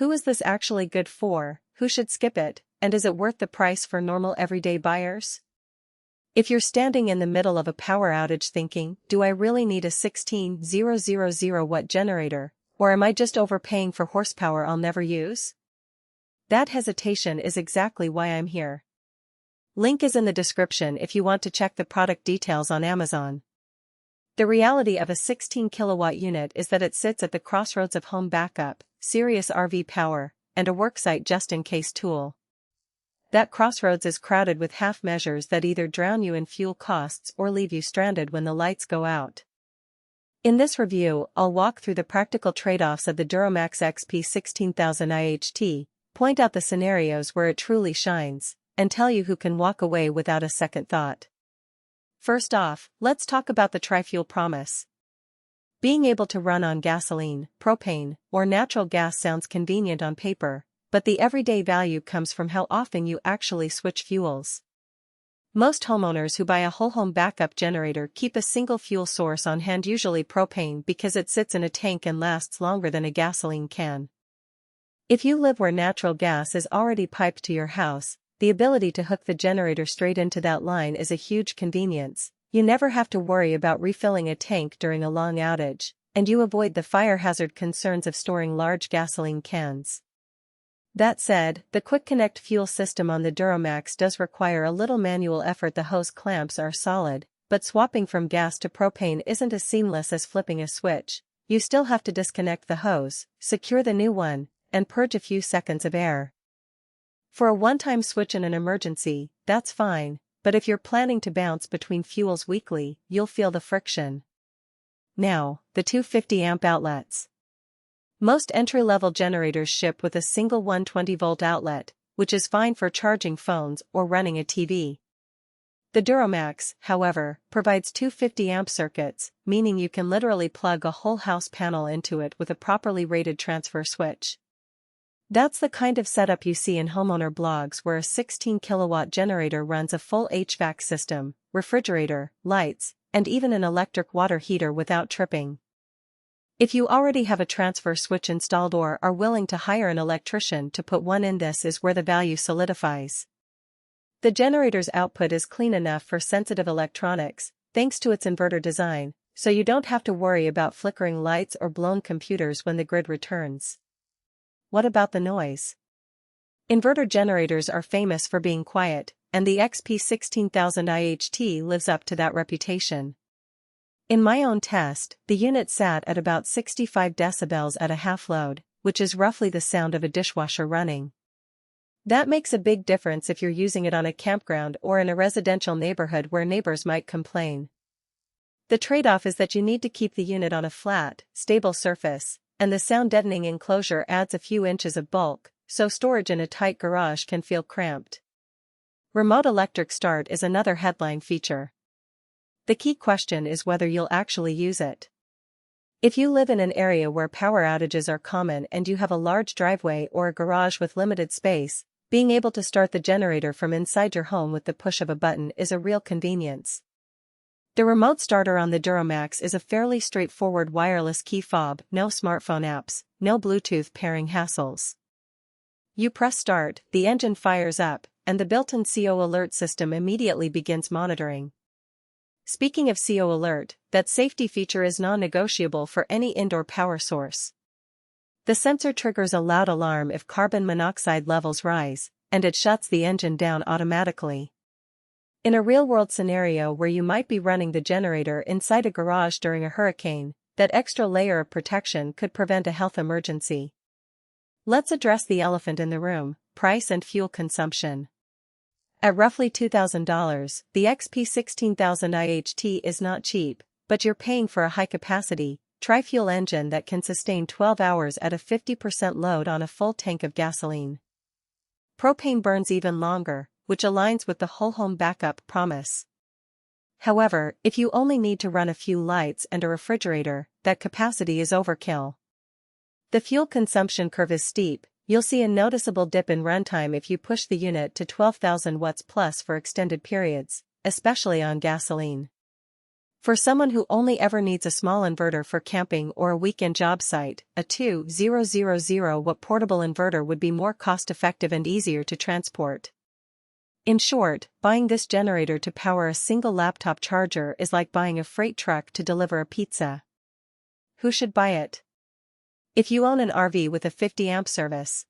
Who is this actually good for, who should skip it, and is it worth the price for normal everyday buyers? If you're standing in the middle of a power outage thinking, do I really need a 16,000 watt generator, or am I just overpaying for horsepower I'll never use? That hesitation is exactly why I'm here. Link is in the description if you want to check the product details on Amazon. The reality of a 16 kilowatt unit is that it sits at the crossroads of home backup, serious RV power, and a worksite just-in-case tool. That crossroads is crowded with half measures that either drown you in fuel costs or leave you stranded when the lights go out. In this review, I'll walk through the practical trade-offs of the DuroMax XP16000iHT, point out the scenarios where it truly shines, and tell you who can walk away without a second thought. First off, let's talk about the tri-fuel promise. Being able to run on gasoline, propane, or natural gas sounds convenient on paper, but the everyday value comes from how often you actually switch fuels. Most homeowners who buy a whole home backup generator keep a single fuel source on hand, usually propane, because it sits in a tank and lasts longer than a gasoline can. If you live where natural gas is already piped to your house, the ability to hook the generator straight into that line is a huge convenience. You never have to worry about refilling a tank during a long outage, and you avoid the fire hazard concerns of storing large gasoline cans. That said, the Quick Connect fuel system on the DuroMax does require a little manual effort. The hose clamps are solid, but swapping from gas to propane isn't as seamless as flipping a switch. You still have to disconnect the hose, secure the new one, and purge a few seconds of air. For a one-time switch in an emergency, that's fine, but if you're planning to bounce between fuels weekly, you'll feel the friction. Now, the 250 amp outlets. Most entry-level generators ship with a single 120-volt outlet, which is fine for charging phones or running a TV. The DuroMax, however, provides 250 amp circuits, meaning you can literally plug a whole house panel into it with a properly rated transfer switch. That's the kind of setup you see in homeowner blogs where a 16 kilowatt generator runs a full HVAC system, refrigerator, lights, and even an electric water heater without tripping. If you already have a transfer switch installed or are willing to hire an electrician to put one in, this is where the value solidifies. The generator's output is clean enough for sensitive electronics, thanks to its inverter design, so you don't have to worry about flickering lights or blown computers when the grid returns. What about the noise? Inverter generators are famous for being quiet, and the XP16000iHT lives up to that reputation. In my own test, the unit sat at about 65 decibels at a half load, which is roughly the sound of a dishwasher running. That makes a big difference if you're using it on a campground or in a residential neighborhood where neighbors might complain. The trade-off is that you need to keep the unit on a flat, stable surface, and the sound-deadening enclosure adds a few inches of bulk, so storage in a tight garage can feel cramped. Remote electric start is another headline feature. The key question is whether you'll actually use it. If you live in an area where power outages are common and you have a large driveway or a garage with limited space, being able to start the generator from inside your home with the push of a button is a real convenience. The remote starter on the DuroMax is a fairly straightforward wireless key fob, no smartphone apps, no Bluetooth pairing hassles. You press start, the engine fires up, and the built-in CO alert system immediately begins monitoring. Speaking of CO alert, that safety feature is non-negotiable for any indoor power source. The sensor triggers a loud alarm if carbon monoxide levels rise, and it shuts the engine down automatically. In a real-world scenario where you might be running the generator inside a garage during a hurricane, that extra layer of protection could prevent a health emergency. Let's address the elephant in the room: price and fuel consumption. At roughly $2,000, the XP16000iHT is not cheap, but you're paying for a high-capacity, tri-fuel engine that can sustain 12 hours at a 50% load on a full tank of gasoline. Propane burns even longer, which aligns with the whole home backup promise. However, if you only need to run a few lights and a refrigerator, that capacity is overkill. The fuel consumption curve is steep. You'll see a noticeable dip in runtime if you push the unit to 12,000 watts plus for extended periods, especially on gasoline. For someone who only ever needs a small inverter for camping or a weekend job site, a 2000-watt portable inverter would be more cost-effective and easier to transport. In short, buying this generator to power a single laptop charger is like buying a freight truck to deliver a pizza. Who should buy it? If you own an RV with a 50 amp service,